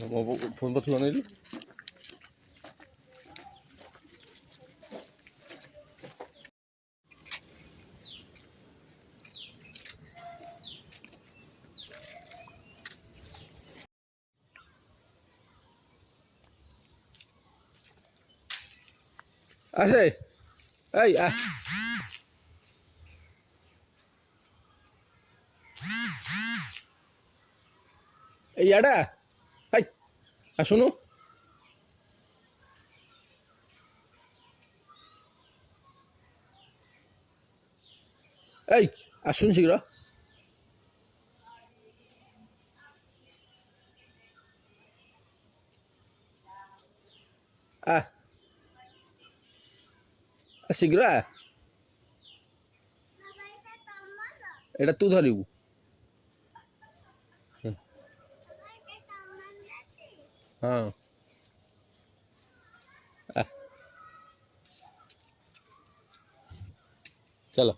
ମୋ ଫୋନ୍ ପଛକୁ ଅନେଇଲୁ। আसे এই ইয়াডা এই আসুনু এই আসুন শীঘ্র শীঘ্র এটা তু ধরিবু হ্যাঁ চলো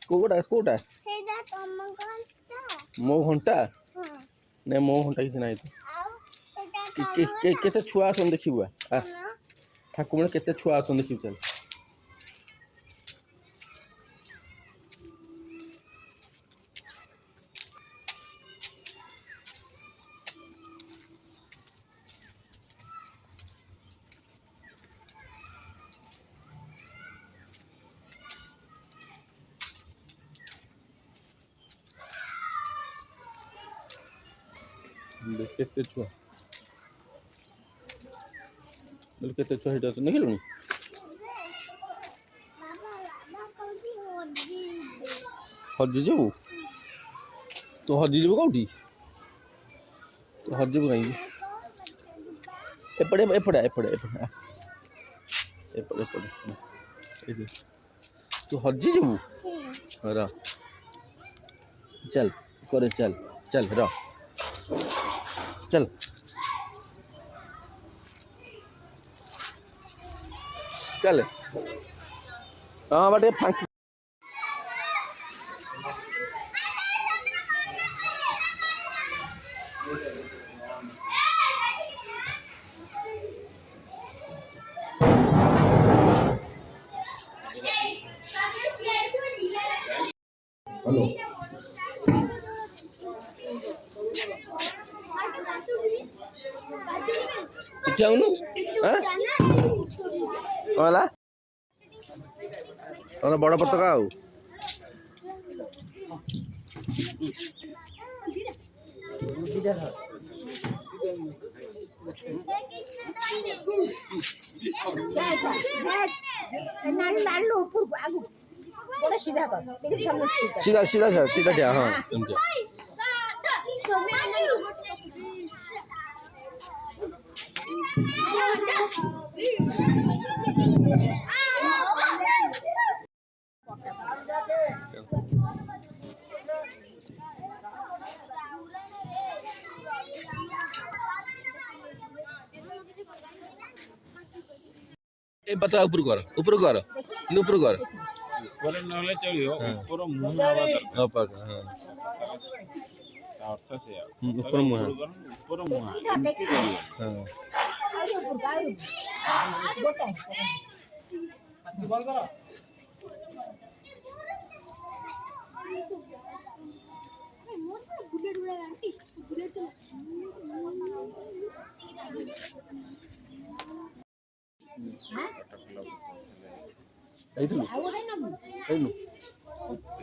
কোটা কোটা ମୋ ଘଣ୍ଟା ନାଇଁ ମୋ ଘଣ୍ଟା କିଛି ନାହିଁ ତ କେତେ ଛୁଆ ଅଛନ୍ତି ଦେଖିବୁ ଠାକୁର କେତେ ଛୁଆ ଅଛନ୍ତି ଦେଖିବୁ ଚାଲ କେତେ ଛୁଆ କେତେ ଛୁଆ ସେଇଠି ଅଛନ୍ତି ଦେଖିଲୁଣି ହଜିଯିବୁ ତୁ ହଜିଯିବୁ କୋଉଠି ତୁ ହଜିଯିବୁ କାହିଁକି ଏପଟେ ଏପଟେ ଏପଟେ ଏପଟେ ଏପଟେ ଏପଟେ ତୁ ହଜିଯିବୁ ର चल करे चल चल रो चल चल हाँ बटे फांक हेलो जाऊनु होला और बड़ पताका आउ सीधा सीधा सीधा क्या हाँ ए बता ऊपर कर ऊपर कर ऊपर कर ऊपर नहले चलियो ऊपर मुंह आवा दरकार हां अर्थ से ऊपर मुंह एमती करियो हां बंद करो बुलेट उड़ा आंटी बुलेट चला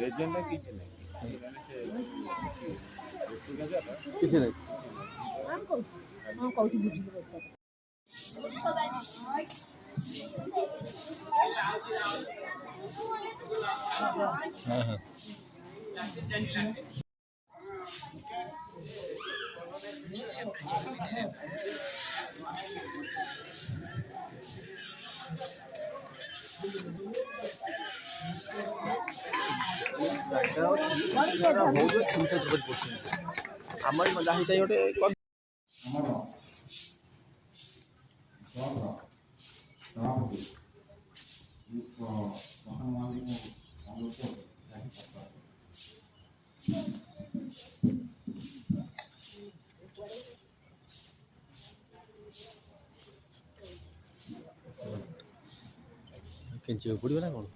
एजेंट किसी नहीं किसी नहीं हां कोठी बुझी बच्चा हां हां बहुत चिंता आम मजा गोटे କେଞ୍ଚିବାକୁ ପଡ଼ିବ ନା କ'ଣ?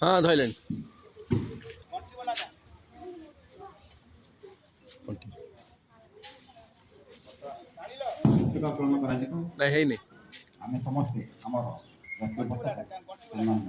ହଁ ଧଇଲେଣି। ନାଇଁ ହେଇନି। ଆମେ ସମସ୍ତେ ଆମର ଜାତୀୟ ପତାକା ସମ୍ମାନ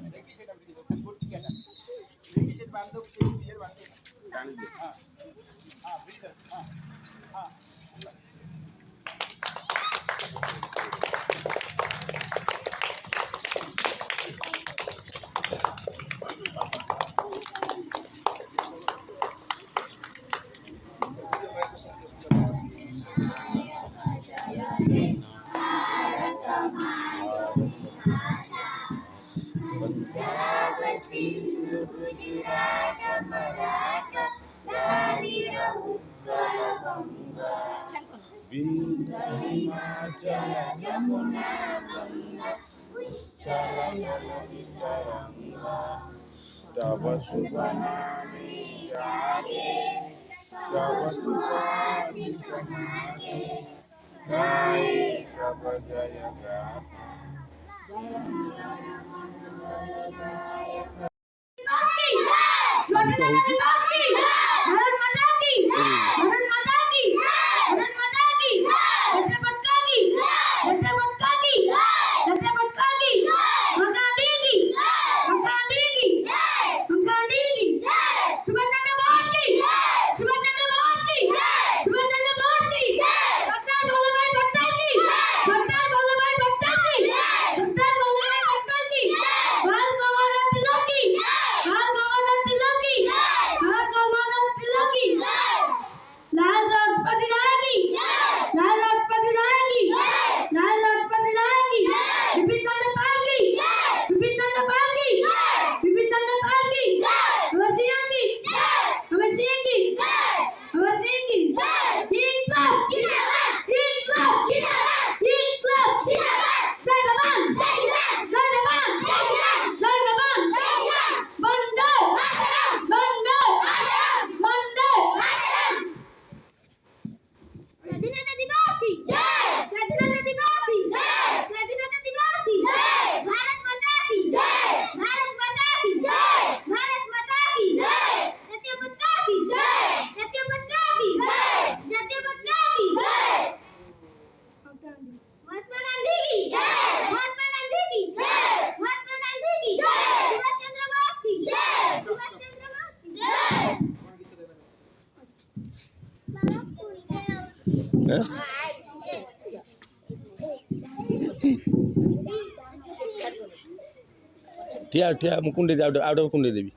ଠିଆ ଠିଆ ମୁଁ କୁଣ୍ଡେଇ ଦେବି ଆଉ ଗୋଟେ କୁଣ୍ଡେଇ ଦେବି।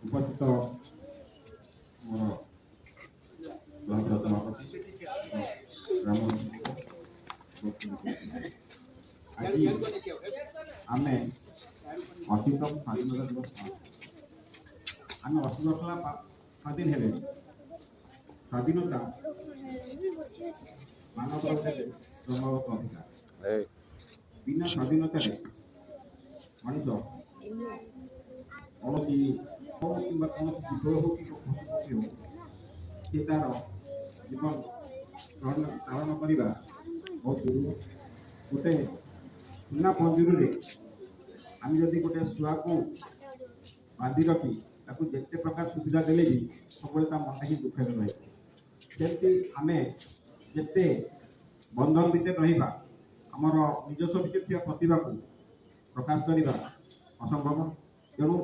ଉପସ୍ଥିତ ମୋର ବ୍ଲକର ସଭାପତି ଗ୍ରାମ ଆଜି ଆମେ ଅତୀତ ସ୍ୱାଧୀନତା ଦିବସ ଆମେ 80 ବର୍ଷ ହେଲା ସ୍ୱାଧୀନ ହେଲେ ସ୍ୱାଧୀନତା ମାନବ ଜନ୍ମଗତ ଅଧିକାର ବିନା ସ୍ୱାଧୀନତାରେ ମଣିଷ କୌଣସି କିମ୍ବା କୌଣସି ବିଷୟ ହଉ କି ପଶୁ ହଉ ସେ ତାର ଜୀବନ ପାଳନ କରିବା ବହୁତ ଜରୁରୀ। ଗୋଟେ ସୁନା ପଞ୍ଜୁରୀରେ ଆମେ ଯଦି ଗୋଟେ ଛୁଆକୁ ବାନ୍ଧି ରଖି ତାକୁ ଯେତେ ପ୍ରକାର ସୁବିଧା ଦେଲେ ବି ସବୁବେଳେ ତା ମନଟା ହିଁ ଦୁଃଖରେ ରହିବ। ସେମିତି ଆମେ ଯେତେ ବନ୍ଧନ ଭିତରେ ରହିବା ଆମର ନିଜସ୍ୱ ଭିତରେ ଥିବା ପ୍ରତିଭାକୁ ପ୍ରକାଶ କରିବା ଅସମ୍ଭବ। ତେଣୁ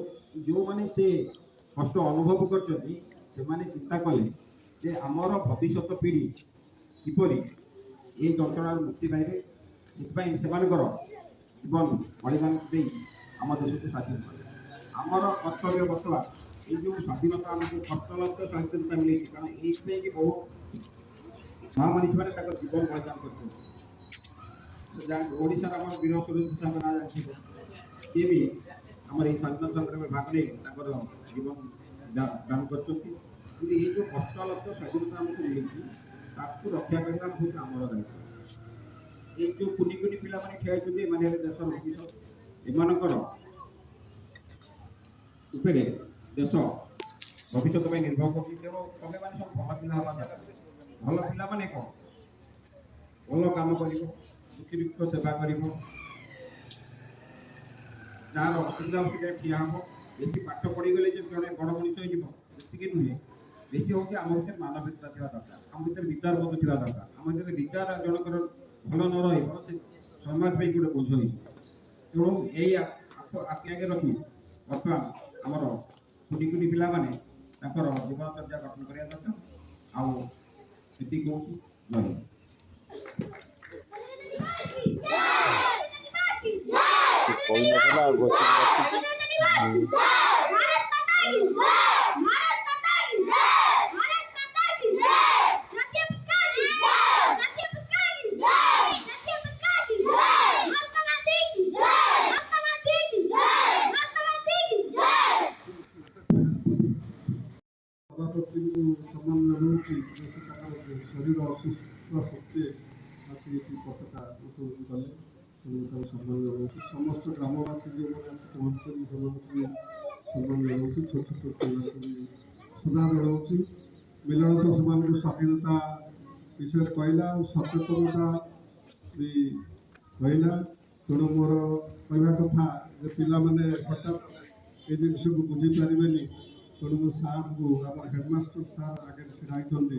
ଯେଉଁମାନେ ସେ କଷ୍ଟ ଅନୁଭବ କରିଛନ୍ତି ସେମାନେ ଚିନ୍ତା କଲେ ଯେ ଆମର ଭବିଷ୍ୟତ ପିଢ଼ି କିପରି ଏହି ଯନ୍ତ୍ରଣାରୁ ମୁକ୍ତି ପାଇବେ, ସେଥିପାଇଁ ସେମାନଙ୍କର ଜୀବନ ବଳିଦାନ ଦେଇ ଆମ ଦେଶକୁ ସ୍ୱାଧୀନ କଲେ। ଆମର କର୍ତ୍ତବ୍ୟ ବର୍ତ୍ତମାନ এই যে স্বাধীনতা আমাকে কষ্টলব্ধ স্বাধীনতা মিলেছে, কারণ এইখানে যে বহু মহামানী মানে তাকে জীবন বলিদান করছেন। ওড়িশার আমার বীর সুরেন্দ্র সাহেব না জানিছিলেন সে বি আমার এই স্বাধীনতা সংগ্রামে ভাগ নেই তাঁর জীবন দান করছেন। কিন্তু এই যে কষ্টলব্ধ স্বাধীনতা আমাকে মিলেছে তাকে রক্ষা করা হচ্ছে আমার দায়িত্ব। এই যে কোটি কোটি পিলামানে ঠিয়া হয়েছেন এমানে দেশের ভবিষ্যৎ, এমানଙ୍କର উপরে দেশ ভবিষ্যৎ ପାଇଁ ନିର୍ଭର କରୁଛି। ତେଣୁ ତମେମାନେ ସବୁ ଭଲ ପିଲା ହେବା ଦରକାର। ଭଲ ପିଲାମାନେ କ'ଣ ଭଲ କାମ କରିବ, ଦୁଃଖୀ ଦୁଃଖ ସେବା କରିବ, ଯାହାର ଅସୁବିଧା ଅସୁବିଧାରେ ଠିଆ ହେବ। ବେଶୀ ପାଠ ପଢ଼ିଗଲେ ଯେ ଜଣେ ବଡ଼ ମଣିଷ ହେଇଯିବ ସେତିକି ନୁହେଁ, ବେଶୀ ହେଉଛି ଆମ ଭିତରେ ମାନବିକତା ଥିବା ଦରକାର, ଆମ ଭିତରେ ବିଚାରବୋଧ ଥିବା ଦରକାର। ଆମ ଭିତରେ ବିଚାର ଜଣଙ୍କର ଭଲ ନ ରହିବ ସେ ସମାଜ ପାଇଁ ଗୋଟେ ବୋଝ ହେଇଯିବ। ତେଣୁ ଏଇ ଆଖି ଆଗରେ ରଖି ବର୍ତ୍ତମାନ ଆମର କୋଟି କୋଟି ପିଲାମାନେ ତାଙ୍କର ଜୀବନଚର୍ଯ୍ୟା ଗଠନ କରିବା ଦରକାର। ଆଉ ସେତିକି କହୁଛି ଜୟ ହିନ୍ଦ। ସମ୍ମାନ ଜଣାଉଛି ଶରୀର ଅସୁସ୍ଥ ସତ୍ତ୍ୱେ ଆସି ଏଠି ପତାକା ଉତ୍ତୋଳନ କଲେ, ତେଣୁ ତାଙ୍କୁ ସମ୍ମାନ ଜଣାଉଛି। ସମସ୍ତ ଗ୍ରାମବାସୀ ଯେଉଁମାନେ ଆସି ପହଞ୍ଚିଛନ୍ତି ସେମାନଙ୍କୁ ସମ୍ମାନ ଜଣାଉଛି। ଛୋଟ ଛୋଟ ପିଲାଙ୍କୁ ଶ୍ରଦ୍ଧା ଜଣାଉଛି। ମିଲନ ତ ସେମାନଙ୍କୁ ସ୍ୱାଧୀନତା ବିଷୟରେ କହିଲା ଆଉ ସଚେତନତା ବି କହିଲା। ତେଣୁ ମୋର କହିବା କଥା ଯେ ପିଲାମାନେ ହଠାତ୍ ଏ ଜିନିଷକୁ ବୁଝିପାରିବେନି। ତେଣୁ ମୁଁ ସାର୍ଙ୍କୁ ଆମର ହେଡ଼ମାଷ୍ଟର ସାର୍ ଆଗରେ ଛିଡ଼ା ହେଇଛନ୍ତି,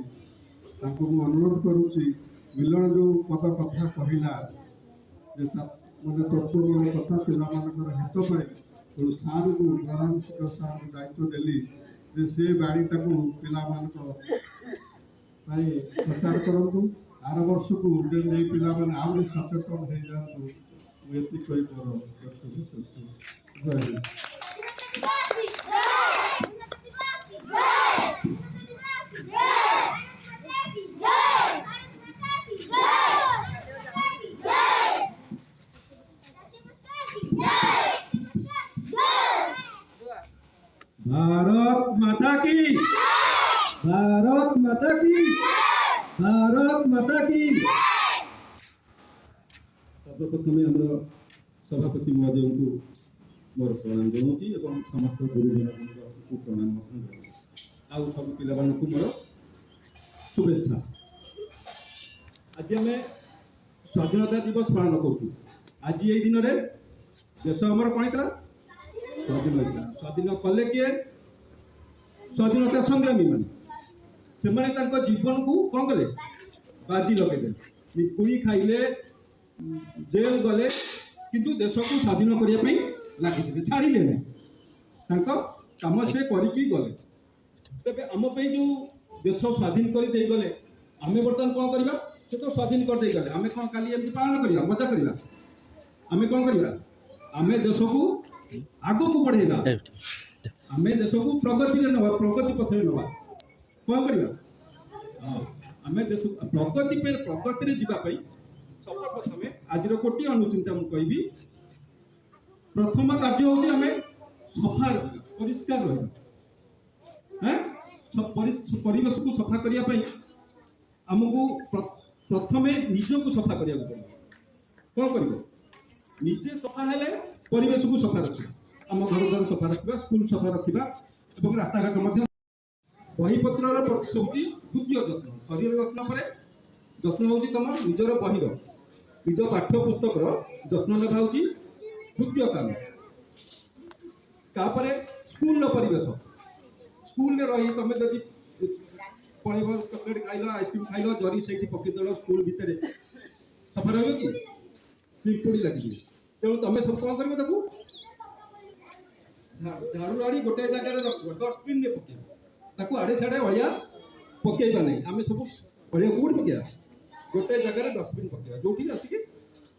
ତାଙ୍କୁ ମୁଁ ଅନୁରୋଧ କରୁଛି ମିଲନ ଯେଉଁ ପଦ କଥା କହିଲା ଯେ ମାନେ ତତ୍ତ୍ୱମୂଳ କଥା ପିଲାମାନଙ୍କର ହିତ ପାଇଁ, ତେଣୁ ସାର୍ଙ୍କୁ ପ୍ରଧାନଶିକ୍ଷକ ସାର୍ଙ୍କୁ ଦାୟିତ୍ୱ ଦେଲି ଯେ ସେ ବାଣୀଟାକୁ ପିଲାମାନଙ୍କ ପାଇଁ ପ୍ରଚାର କରନ୍ତୁ। ଆର ବର୍ଷକୁ ଯେମିତି ଏଇ ପିଲାମାନେ ଆହୁରି ସଚେତନ ହେଇଯାଆନ୍ତୁ, ମୁଁ ଏତିକି କହି ମୋର ବକ୍ତବ୍ୟ ଶେଷ କରୁଛି। ଜୟ ହିନ୍ଦ। भारत माता की, भारत माता की, भारत माता की। सर्वप्रथमे आम सभापति महोदय को मोर प्रणाम जनाऊँगी और समस्त गुरुजन को प्रणाम आउ सब पिला मोर शुभेच्छा। आज आम स्वाधीनता दिवस पालन करूँ। आज ये दिन में देश आमर कौन था स्वाधीन होता। स्वाधीन कले किए ସ୍ୱାଧୀନତା ସଂଗ୍ରାମୀ ମାନେ ସେମାନେ ତାଙ୍କ ଜୀବନକୁ କ'ଣ କଲେ ବାଜି ଲଗେଇଦେଲେ ନିକୁଳି ଖାଇଲେ ଜେଲ୍ ଗଲେ କିନ୍ତୁ ଦେଶକୁ ସ୍ୱାଧୀନ କରିବା ପାଇଁ ଲାଗିଥିଲେ ଛାଡ଼ିଲେ ନାହିଁ ତାଙ୍କ କାମ ସେ କରିକି ଗଲେ। ତେବେ ଆମ ପାଇଁ ଯେଉଁ ଦେଶ ସ୍ୱାଧୀନ କରି ଦେଇଗଲେ ଆମେ ବର୍ତ୍ତମାନ କ'ଣ କରିବା ସେ ତ ସ୍ୱାଧୀନ କରିଦେଇଗଲେ ଆମେ କ'ଣ କାଲି ଏମିତି ପାଳନ କରିବା ମଜା କରିବା ଆମେ କ'ଣ କରିବା ଆମେ ଦେଶକୁ ଆଗକୁ ବଢ଼େଇବା ଆମେ ଦେଶକୁ ପ୍ରଗତିରେ ନେବା ପ୍ରଗତି ପଥରେ ନେବା କ'ଣ କରିବା ଆମେ ଦେଶ ପ୍ରଗତିରେ ଯିବା ପାଇଁ ସର୍ବପ୍ରଥମେ ଆଜିର ଗୋଟିଏ ଅନୁଚିନ୍ତା ମୁଁ କହିବି ପ୍ରଥମ କାର୍ଯ୍ୟ ହେଉଛି ଆମେ ସଫା ରହିବା ପରିଷ୍କାର ରହିବା ପରିବେଶକୁ ସଫା କରିବା ପାଇଁ ଆମକୁ ପ୍ରଥମେ ନିଜକୁ ସଫା କରିବାକୁ ପଡ଼ିବ କ'ଣ କରିବ ନିଜେ ସଫା ହେଲେ ପରିବେଶକୁ ସଫା ରଖିବା ଆମ ଘର ଦ୍ୱାର ସଫା ରଖିବା ସ୍କୁଲ ସଫା ରଖିବା ଏବଂ ରାସ୍ତାଘାଟ ମଧ୍ୟ ବହିପତ୍ରର ପ୍ରତିଶୃତି ଦ୍ୱିତୀୟ ଯତ୍ନ ଶରୀର ଯତ୍ନ ପରେ ଯତ୍ନ ହେଉଛି ତୁମ ନିଜର ବହିର ନିଜ ପାଠ୍ୟ ପୁସ୍ତକର ଯତ୍ନ ନେବା ହେଉଛି ଦ୍ୱିତୀୟ କାମ। ତାପରେ ସ୍କୁଲର ପରିବେଶ ସ୍କୁଲରେ ରହି ତମେ ଯଦି ପଳେଇବ ଚକୋଲେଟ୍ ଖାଇଲ ଆଇସ୍କ୍ରିମ୍ ଖାଇଲ ଜରି ସେଇଠି ପକେଇଦେଲ ସ୍କୁଲ ଭିତରେ ସଫା ରହିବ କି ପିମ୍ପୁଡ଼ି ଲାଗିଯିବ ତେଣୁ ତମେ ସବୁ କ'ଣ କରିବ ତାକୁ ଝାଡ଼ୁ ଆଣି ଗୋଟିଏ ଜାଗାରେ ରଖିବ ଡଷ୍ଟବିନ୍ରେ ପକେଇବ ତାକୁ ଆଡ଼େ ସାଡ଼େ ଅଳିଆ ପକେଇବା ନାହିଁ ଆମେ ସବୁ ଅଳିଆ କେଉଁଠି ପକେଇବା ଗୋଟିଏ ଜାଗାରେ ଡଷ୍ଟବିନ୍ ପକେଇବା ଯେଉଁଠି ଆସିକି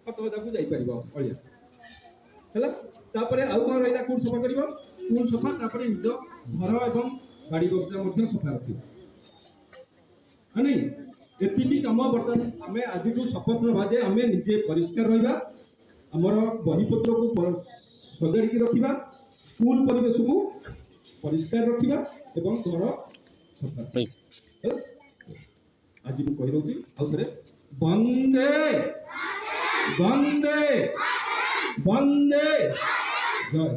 ଖତକୁ ଯାଇପାରିବ ଅଳିଆ ହେଲା। ତାପରେ ଆଉ କ'ଣ ରହିଲା କେଉଁଠି ସଫା କରିବ ସ୍କୁଲ ସଫା ତାପରେ ନିଜ ଘର ଏବଂ ବାଡ଼ି ବଗିଚା ମଧ୍ୟ ସଫା ରଖିବ ନାଇଁ ଏତିକି କାମ ବର୍ତ୍ତମାନ ଆମେ ଆଜିଠୁ ଶପଥ ନେବା ଯେ ଆମେ ନିଜେ ପରିଷ୍କାର ରହିବା ଆମର ବହିପତ୍ରକୁ ସଜାଡ଼ିକି ରଖିବା ସ୍କୁଲ ପରିବେଶକୁ ପରିଷ୍କାର ରଖିବା ଏବଂ ଘର ସଫା ଆଜି ମୁଁ କହି ରହୁଛି ଆଉ ଥରେ ବନ୍ଦେ ବନ୍ଦେ ବନ୍ଦେ ଜୟ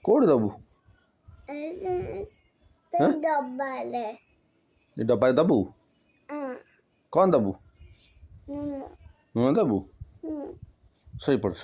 କୋଉଠି ଦବୁ ଡବାରେ ଦବୁ କ'ଣ ଦବୁ ଲୁଣ ଦବୁ ଶୋଇପଡ଼